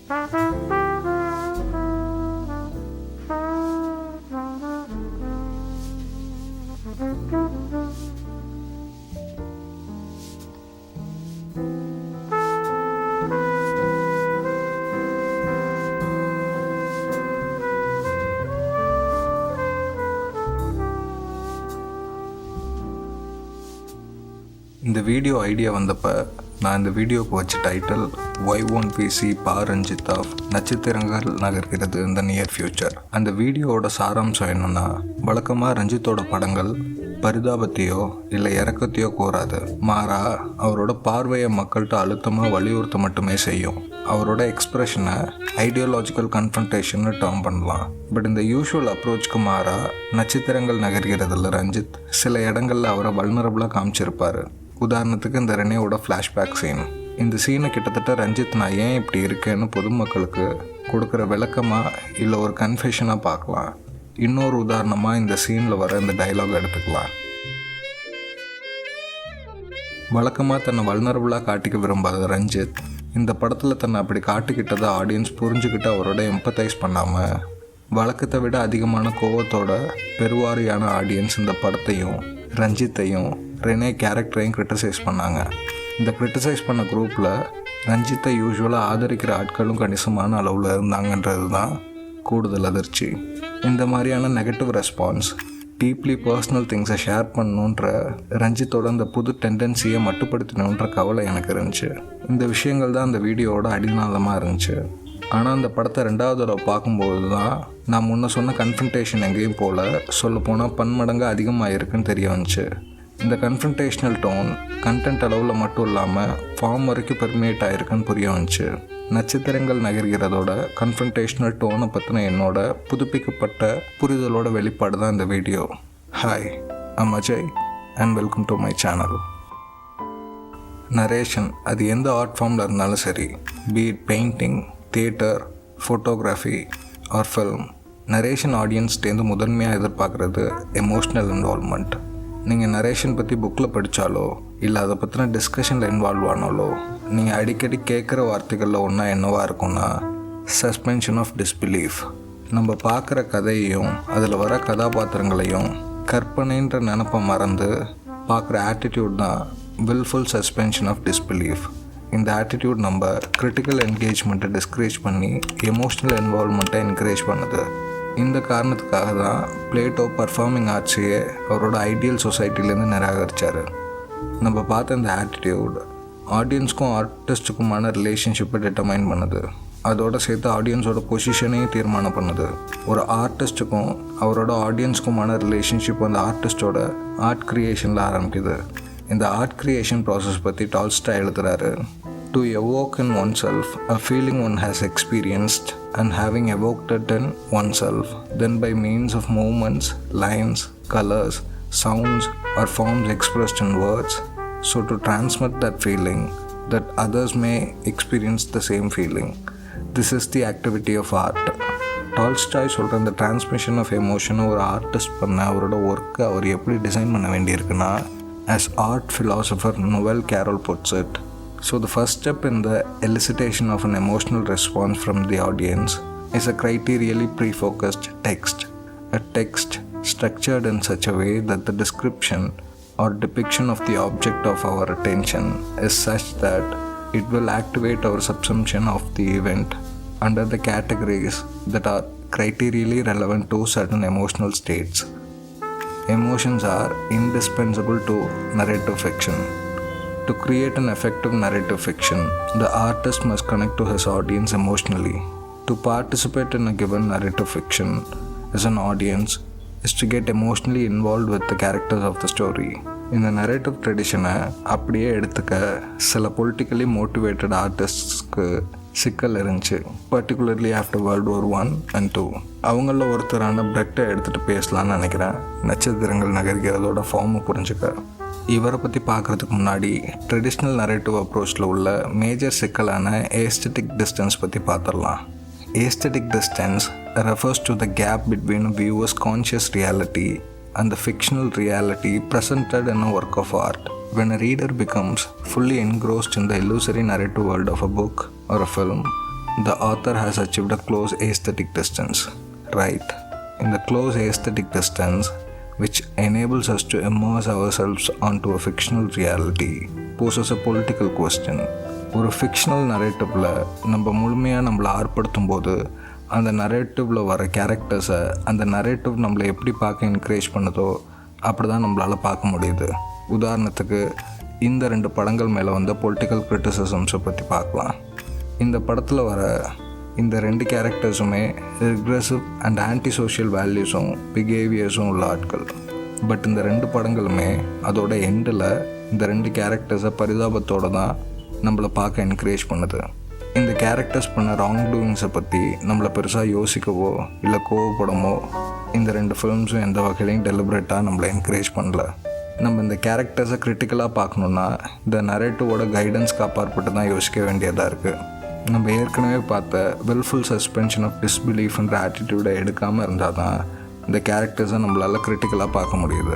இந்த video idea வந்தப்போ நான் இந்த வீடியோக்கு வச்ச டைட்டில் ஒய் ஒன் பிசி பா ரஞ்சித் நட்சத்திரங்கள் நகர்கிறது இந்த நியர் ஃபியூச்சர். அந்த வீடியோவோட சாராம்சம் என்னன்னா, வழக்கமாக ரஞ்சித்தோட படங்கள் பரிதாபத்தையோ இல்லை இறக்கத்தையோ கோராது, மாறா அவரோட பார்வையை மக்கள்கிட்ட அழுத்தமாக வலியுறுத்த மட்டுமே செய்யும். அவரோட எக்ஸ்பிரஷனை ஐடியாலஜிக்கல் கன்ஃபரன்டேஷன்னு டேர்ம் பண்ணலாம். பட் இந்த யூஷுவல் அப்ரோச்சுக்கு மாறா நட்சத்திரங்கள் நகர்கிறதுல ரஞ்சித் சில இடங்களில் அவரை வல்னரபுளாக காமிச்சிருப்பார். உதாரணத்துக்கு இந்த ரெனேவோட ஃப்ளாஷ்பேக் சீன். இந்த சீனை கிட்டத்தட்ட ரஞ்சித் நான் ஏன் இப்படி இருக்கேன்னு பொதுமக்களுக்கு கொடுக்குற விளக்கமாக இல்லை ஒரு கன்ஃபெஷனாக பார்க்கலாம். இன்னொரு உதாரணமாக இந்த சீனில் வர இந்த டைலாக் எடுத்துக்கலாம். வழக்கமாக தன்னை வல்னரபுளாக காட்டிக்க விரும்பாத ரஞ்சித் இந்த படத்தில் தன்னை அப்படி காட்டிக்கிட்டதை ஆடியன்ஸ் புரிஞ்சுக்கிட்டு அவரோட எம்பத்தைஸ் பண்ணாமல் வழக்கத்தை விட அதிகமான கோவத்தோட பெருவாரியான ஆடியன்ஸ் இந்த படத்தையும் ரஞ்சித்தையும் ரெனே கேரக்டரையும் கிரிட்டிசைஸ் பண்ணாங்க. இந்த கிரிட்டிசைஸ் பண்ண குரூப்பில் ரஞ்சித்தை யூஸ்வலாக ஆதரிக்கிற ஆட்களும் கணிசமான அளவில் இருந்தாங்கன்றது தான் கூடுதல் அதிர்ச்சி. இந்த மாதிரியான நெகட்டிவ் ரெஸ்பான்ஸ் டீப்லி பர்சனல் திங்ஸை ஷேர் பண்ணணுன்ற ரஞ்சித்தோட அந்த புது டெண்டன்சியை மட்டுப்படுத்தணுன்ற கவலை எனக்கு இருந்துச்சு. இந்த விஷயங்கள் தான் அந்த வீடியோவோட அடிநாதமாக இருந்துச்சு. ஆனால் அந்த படத்தை ரெண்டாவது தடவை பார்க்கும்போது தான் நான் முன்ன சொன்ன கன்ஃபரன்டேஷன் எங்கேயும் போல் சொல்லப்போனால் பன்மடங்கு அதிகமாக இருக்குன்னு தெரிய வந்துச்சு. இந்த கன்ஃபரன்டேஷனல் டோன் கண்டென்ட் அளவில் மட்டும் இல்லாமல் ஃபார்ம் வரைக்கும் பெர்மினேட் ஆகிருக்குன்னு புரிய வந்துச்சு. நட்சத்திரங்கள் நகர்கிறதோட கன்ஃபரன்டேஷனல் டோனை பற்றின என்னோட புதுப்பிக்கப்பட்ட புரிதலோட வெளிப்பாடு தான் இந்த வீடியோ. Hi, I'm Ajay and welcome to my channel. Narration அது எந்த ஆர்ட் ஃபார்மில் இருந்தாலும் சரி, be it painting, theatre, photography or film, narration ஆடியன்ஸ்டேருந்து முதன்மையாக எதிர்பார்க்குறது எமோஷ்னல் இன்வால்வ்மெண்ட். நீங்கள் நரேஷன் பற்றி புக்கில் படித்தாலோ இல்லை அதை பற்றின டிஸ்கஷனில் இன்வால்வ் ஆனாலோ நீங்கள் அடிக்கடி கேட்குற வார்த்தைகளில் ஒன்றா என்னவாக இருக்கும்னா சஸ்பென்ஷன் ஆஃப் டிஸ்பிலீஃப். நம்ம பார்க்குற கதையையும் அதில் வர கதாபாத்திரங்களையும் கற்பனைன்ற நினப்பை மறந்து பார்க்குற ஆட்டிடியூட் தான் வில்ஃபுல் சஸ்பென்ஷன் ஆஃப் டிஸ்பிலீஃப். இந்த ஆட்டிடியூட் நம்ம கிரிட்டிக்கல் என்கேஜ்மெண்ட்டை டிஸ்கரேஜ் பண்ணி எமோஷ்னல் இன்வால்வ்மெண்ட்டை என்கரேஜ் பண்ணுது. இந்த காரணத்துக்காக தான் பிளேட்டோ பர்ஃபார்மிங் ஆர்ட்ஸையே அவரோட ஐடியல் சொசைட்டிலேருந்து நிராகரித்தார். நம்ம பார்த்த இந்த ஆட்டிடியூட் ஆடியன்ஸ்க்கும் ஆர்டிஸ்ட்டுக்குமான ரிலேஷன்ஷிப்பை டிட்டர்மைன் பண்ணுது. அதோடு சேர்த்து ஆடியன்ஸோட பொசிஷனையும் தீர்மானம் பண்ணுது. ஒரு ஆர்டிஸ்ட்டுக்கும் அவரோட ஆடியன்ஸ்க்குமான ரிலேஷன்ஷிப் அந்த ஆர்டிஸ்டோட ஆர்ட் க்ரியேஷனில் ஆரம்பிக்குது. இந்த ஆர்ட் க்ரியேஷன் ப்ராசஸ் பற்றி Tolstoy எழுதுகிறாரு. To evoke in oneself a feeling one has experienced and having evoked it in oneself, then by means of movements, lines, colors, sounds or forms expressed in words, so to transmit that feeling that others may experience the same feeling. This is the activity of art. Tolstoy சொல்கிற இந்த transmission of எமோஷனை ஒரு artist பண்ண அவரோட ஒர்க்கை அவர் எப்படி design பண்ண வேண்டியிருக்குன்னா, as art philosopher Noel Carroll puts it, so the first step in the elicitation of an emotional response from the audience is a criterially pre-focused text. A text structured in such a way that the description or depiction of the object of our attention is such that it will activate our subsumption of the event under the categories that are criterially relevant to certain emotional states. Emotions are indispensable to narrative fiction. To create an effective narrative fiction, the artist must connect to his audience emotionally. To participate in a given narrative fiction as an audience is to get emotionally involved with the characters of the story. இந்த narrative ட்ரெடிஷனை அப்படியே எடுத்துக்க சில politically motivated ஆர்டிஸ்ட்ஸ்க்கு சிக்கல் இருந்துச்சு, particularly after world war 1 and 2. அவங்களில் ஒருத்தரான பிரெட்டை எடுத்துகிட்டு பேசலான்னு நினைக்கிறேன் நட்சத்திரங்கள் நகர்கிறதோட ஃபார்மை புரிஞ்சுக்க. இவரை பற்றி பார்க்குறதுக்கு முன்னாடி ட்ரெடிஷ்னல் நரேட்டிவ் அப்ரோச்சில் உள்ள மேஜர் சிக்கலான ஏஸ்தட்டிக் டிஸ்டன்ஸ் பற்றி பார்த்துடலாம். Aesthetic distance refers to the gap between a viewer's conscious reality and the fictional reality presented in a work of art. When a reader becomes fully engrossed in the illusory narrative world of a book or a film, the author has achieved a close aesthetic distance, right? In the close aesthetic distance, which enables us to immerse ourselves onto a fictional reality, poses a political question. ஒரு fictional நரேட்டிவில் நம்ம முழுமையாக நம்மளை ஆர்ப்படுத்தும் போது அந்த நரேட்டிவில் வர கேரக்டர்ஸை அந்த narrative நம்மளை எப்படி பார்க்க என்கரேஜ் பண்ணுதோ அப்படி தான் நம்மளால் பார்க்க முடியுது. உதாரணத்துக்கு இந்த 2 படங்கள் மேலே வந்த பொலிட்டிக்கல் கிரிட்டிசிசம்ஸை பற்றி பார்க்கலாம். இந்த படத்தில் வர இந்த 2 கேரக்டர்ஸுமே ரிக்ரெசிவ் அண்ட் ஆன்டி சோஷியல் வேல்யூஸும் பிஹேவியர்ஸும் உள்ள ஆட்கள். பட் இந்த 2 படங்களுமே அதோட எண்டில் இந்த 2 கேரக்டர்ஸை பரிதாபத்தோடு தான் நம்மளை பார்க்க என்கரேஜ் பண்ணுது. இந்த கேரக்டர்ஸ் பண்ண ராங் டூயிங்ஸை பற்றி நம்மளை பெருசாக யோசிக்கவோ இல்லை கோவப்படமோ இந்த 2 ஃபிலிம்ஸும் எந்த வகையிலையும் டெலிபரேட்டாக நம்மளை என்கரேஜ் பண்ணல. நம்ம இந்த கேரக்டர்ஸை கிரிட்டிக்கலாக பார்க்கணுன்னா இந்த நரேட்டிவோட கைடன்ஸ்க்கு அப்பாற்பட்டு தான் யோசிக்க வேண்டியதாக இருக்குது. நம்ம ஏற்கனவே பார்த்த வில்ஃபுல் சஸ்பென்ஷன் ஆஃப் டிஸ்பிலீஃப்ன்ற ஆட்டிடியூடை எடுக்காமல் இருந்தால் தான் இந்த கேரக்டர்ஸை நம்மளால் கிரிட்டிக்கலாக பார்க்க முடியுது.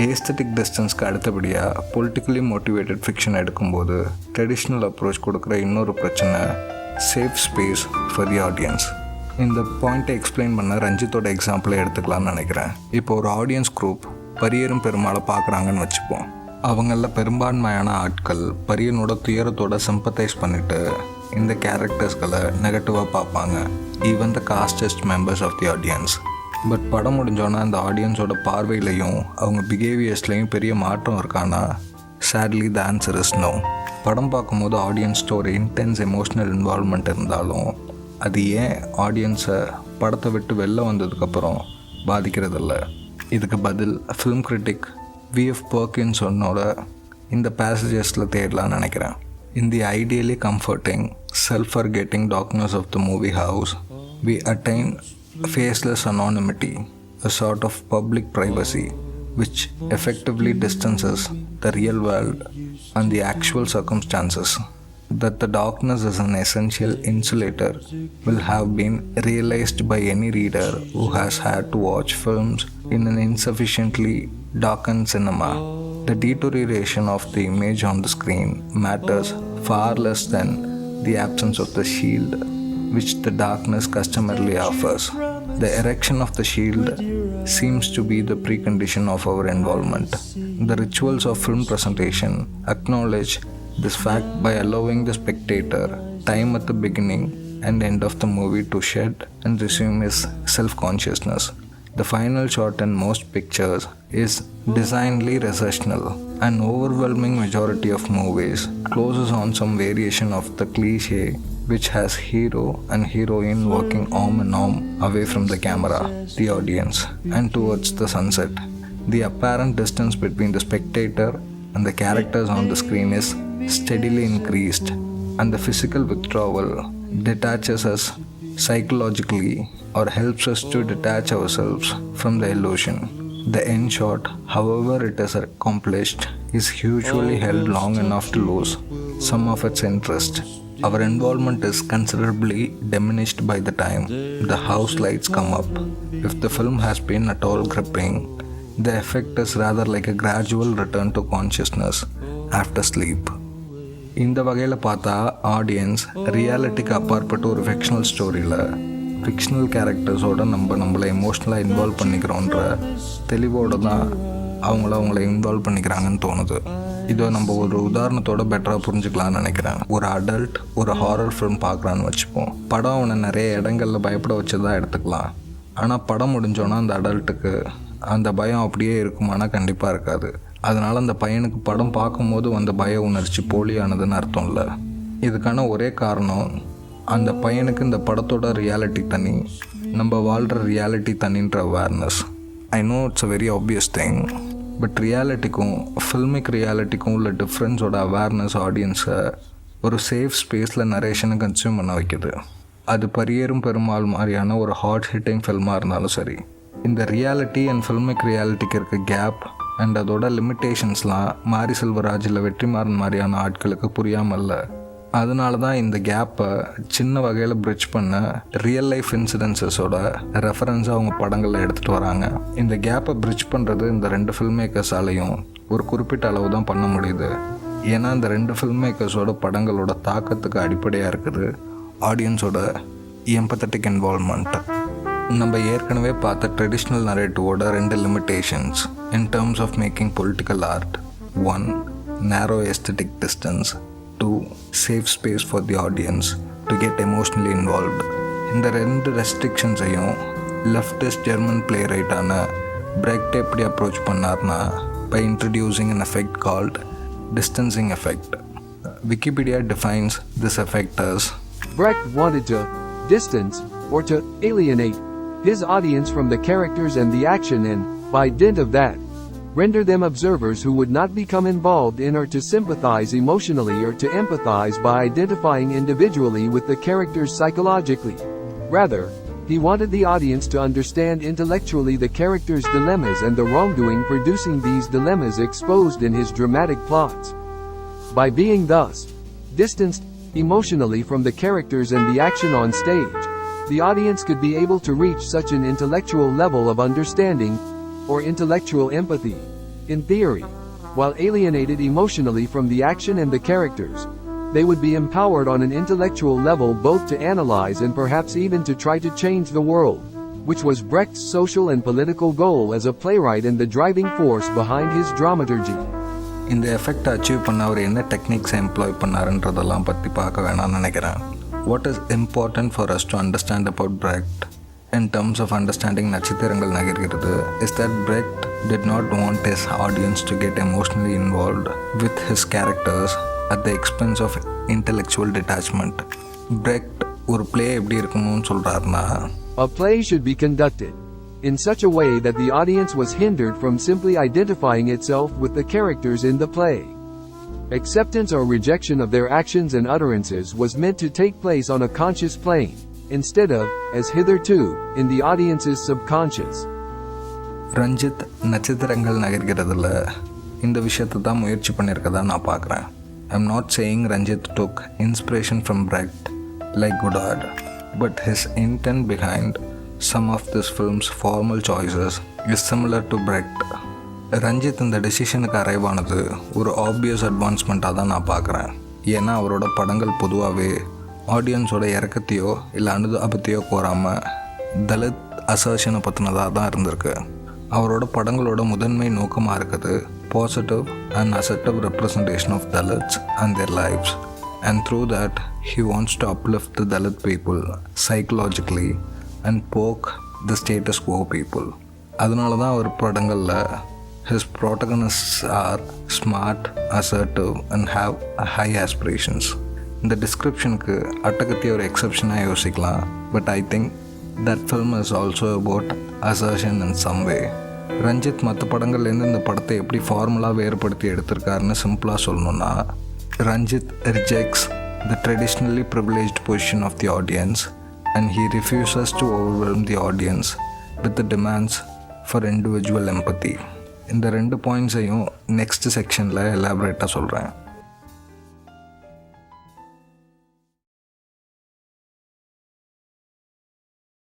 ஏஸ்தட்டிக் டிஸ்டன்ஸ்க்கு அடுத்தபடியாக பொலிட்டிக்கலி மோட்டிவேட்டட் ஃபிக்ஷன் எடுக்கும்போது ட்ரெடிஷ்னல் அப்ரோச் கொடுக்குற இன்னொரு பிரச்சனை safe space for the audience. இந்த பாயிண்ட்டை எக்ஸ்பிளைன் பண்ண ரஞ்சித்தோட எக்ஸாம்பிளை எடுத்துக்கலாம்னு நினைக்கிறேன். இப்போ ஒரு ஆடியன்ஸ் குரூப் பரியரும் பெருமாளை பார்க்குறாங்கன்னு வச்சுப்போம். அவங்களில் பெரும்பான்மையான ஆட்கள் பரியனோட துயரத்தோட சிம்பத்தைஸ் பண்ணிவிட்டு இந்த கேரக்டர்ஸ்களை நெகட்டிவாக பார்ப்பாங்க, ஈவன் த காஸ்டஸ்ட் members of the audience. But படம் முடிஞ்சோன்னா அந்த ஆடியன்ஸோட பார்வையிலையும் அவங்க பிஹேவியர்ஸ்லையும் பெரிய மாற்றம் இருக்கானா? Sadly the answer is no. படம் பார்க்கும்போது ஆடியன்ஸ்ட்டு ஒரு இன்டென்ஸ் எமோஷ்னல் இன்வால்வ்மெண்ட் இருந்தாலும் அது ஏன் ஆடியன்ஸை படத்தை விட்டு வெளில வந்ததுக்கப்புறம் பாதிக்கிறதில்ல? இதுக்கு பதில் ஃபிலிம் கிரிட்டிக் V.F. Perkinsonோட இந்த பேசேஜஸில் தேடலான்னு நினைக்கிறேன். In the ideally comforting, self-forgetting darkness of the movie house, we attain faceless anonymity, a sort of public privacy, which effectively distances the real world and the actual circumstances. That the darkness is an essential insulator will have been realized by any reader who has had to watch films in an insufficiently darkened cinema. The deterioration of the image on the screen matters far less than the absence of the shield which the darkness customarily offers. The erection of the shield seems to be the precondition of our involvement. The rituals of film presentation acknowledge this fact by allowing the spectator time at the beginning and end of the movie to shed and resume his self-consciousness. The final shot in most pictures is designedly recessional. An overwhelming majority of movies closes on some variation of the cliché which has hero and heroine working arm in arm away from the camera, the audience, and towards the sunset. The apparent distance between the spectator and the characters on the screen is steadily increased, and the physical withdrawal detaches us psychologically or helps us to detach ourselves from the illusion. The end shot, however it is accomplished, is usually held long enough to lose some of its interest. Our involvement is considerably diminished by the time the house lights come up. If the film has been at all gripping, the effect is rather like a gradual return to consciousness after sleep. இந்த வகையில் பார்த்தா audience ரியாலிட்டிக்கு அப்பாற்பட்ட ஒரு fictional ஸ்டோரியில் fictional கேரக்டர்ஸோடு நம்மளை எமோஷ்னலாக involve பண்ணிக்கிறோன்ற தெளிவோடு தான் அவங்கள இன்வால்வ் பண்ணிக்கிறாங்கன்னு தோணுது. இதை நம்ம ஒரு உதாரணத்தோட பெட்டராக புரிஞ்சுக்கலான்னு நினைக்கிறேன். ஒரு அடல்ட் ஒரு ஹாரர் ஃபிலிம் பார்க்குறான்னு வச்சுப்போம். படம் அவனை நிறைய இடங்களில் பயப்பட வச்சதாக எடுத்துக்கலாம். ஆனால் படம் முடிஞ்சோன்னா அந்த அடல்ட்டுக்கு அந்த பயம் அப்படியே இருக்குமானா கண்டிப்பாக இருக்காது. அதனால் அந்த பையனுக்கு படம் பார்க்கும்போது அந்த பய உணர்ச்சி போலியானதுன்னு அர்த்தம் இல்லை. இதுக்கான ஒரே காரணம் அந்த பையனுக்கு இந்த படத்தோட ரியாலிட்டி தனி, நம்ம வாழ்கிற ரியாலிட்டி தனின்ற awareness. I know it's a very obvious thing, but ரியாலிட்டிக்கும் ஃபில்மிக் ரியாலிட்டிக்கும் உள்ள டிஃப்ரென்ஸோட அவேர்னஸ் ஆடியன்ஸை ஒரு சேஃப் ஸ்பேஸில் நரேஷனை கன்சியூம் பண்ண வைக்குது. அது பரியரும் பெருமாள் மாதிரியான ஒரு ஹாட் ஹிட்டிங் ஃபில்மாக இருந்தாலும் சரி. இந்த ரியாலிட்டி அண்ட் ஃபில்மிக் ரியாலிட்டிக்கு இருக்க கேப் அண்ட் அதோட லிமிட்டேஷன்ஸ்லாம் மாரி செல்வராஜ் இல்லை வெற்றிமாறன் மாதிரியான ஆட்களுக்கு புரியாமல் இல்லை. அதனால தான் இந்த கேப்பை சின்ன வகையில் பிரிட்ஜ் பண்ண ரியல் லைஃப் இன்சிடென்சஸோட ரெஃபரன்ஸாக அவங்க படங்களில் எடுத்துகிட்டு வராங்க. இந்த கேப்பை பிரிட்ஜ் பண்ணுறது இந்த 2 ஃபில்ம் மேக்கர்ஸாலையும் ஒரு குறிப்பிட்ட அளவு தான் பண்ண முடியுது. ஏன்னா இந்த 2 ஃபில்ம் மேக்கர்ஸோட படங்களோட தாக்கத்துக்கு அடிப்படையாக இருக்குது ஆடியன்ஸோட எம்பத்தட்டிக் இன்வால்மெண்ட். நம்ம ஏற்கனவே பார்த்த ட்ரெடிஷ்னல் நரேட்டிவோட 2 limitations in terms of making political art. 1. narrow aesthetic distance. 2. safe space for the audience to get emotionally involved. இந்த 2 ரெஸ்ட்ரிக்ஷன்ஸையும் லெஃப்டிஸ்ட் ஜெர்மன் பிளே ரைட்டான பிரெக்ட் எப்படி அப்ரோச் பண்ணார்னா by introducing an effect called distancing effect. Wikipedia defines this effect as Brecht wanted to distance or to alienate his audience from the characters and the action and, by dint of that, render them observers who would not become involved in or to sympathize emotionally or to empathize by identifying individually with the characters psychologically. Rather, he wanted the audience to understand intellectually the characters' dilemmas and the wrongdoing producing these dilemmas exposed in his dramatic plots. By being thus distanced emotionally from the characters and the action on stage, the audience could be able to reach such an intellectual level of understanding, or intellectual empathy, in theory, while alienated emotionally from the action and the characters, they would be empowered on an intellectual level both to analyze and perhaps even to try to change the world, which was Brecht's social and political goal as a playwright and the driving force behind his dramaturgy. இந்த effect achieve பண்ண அவர் என்ன techniques employee பண்ணாருன்றதெல்லாம் பற்றி பார்க்க வேணாம்னு நினைக்கிறேன். What is important for us to understand about Brecht in terms of understanding Natchathirangal Nagargirathu is that Brecht did not want his audience to get emotionally involved with his characters at the expense of intellectual detachment. Brecht ஒரு play எப்படி இருக்கணும்னு சொல்றாருன்னா, a play should be conducted in such a way that the audience was hindered from simply identifying itself with the characters in the play. Acceptance or rejection of their actions and utterances was meant to take place on a conscious plane, instead of, as hitherto, in the audience's subconscious. Ranjith நட்சத்திரங்கள் நகர்கிறதுல இந்த விஷயத்தை தான் முயற்சி பண்ணியிருக்கதா நான் பார்க்குறேன். I'm not saying Ranjith took inspiration from Brecht like Godard, but his intent behind some of this film's formal choices is similar to Brecht. Ranjith இந்த டெசிஷனுக்கு அரைவ் ஆனது ஒரு ஆப்வியஸ் அட்வான்ஸ்மெண்ட்டாக தான் நான் பார்க்குறேன். ஏன்னா அவரோட படங்கள் பொதுவாகவே ஆடியன்ஸோட இறக்கத்தையோ இல்லை அனுதாபத்தையோ கோராமல் தலித் அசர்ஷனை பற்றினதாக தான் இருந்திருக்கு. அவரோட படங்களோட முதன்மை நோக்கமாக இருக்குது positive and assertive representation of Dalits and their lives, and through that he wants to uplift the Dalit people psychologically and poke the status quo people. அதனால தான் அவர் படங்களில் his protagonists are smart, assertive and have high aspirations. இந்த டிஸ்கிரிப்ஷனுக்கு அட்டகத்தி ஒரு எக்ஸப்ஷனாக யோசிக்கலாம், but I think that film is also about assertion in some way. Ranjith மற்ற படங்கள்லேருந்து இந்த படத்தை எப்படி ஃபார்முலாக வேறுபடுத்தி எடுத்திருக்காருன்னு சிம்பிளாக சொல்லணுன்னா, Ranjith rejects the traditionally privileged position of the audience and he refuses to overwhelm the audience with the demands for individual empathy. இந்த 2 பாயிண்ட்ஸையும் next செக்ஷனில் எலாபரேட்டாக சொல்கிறேன்.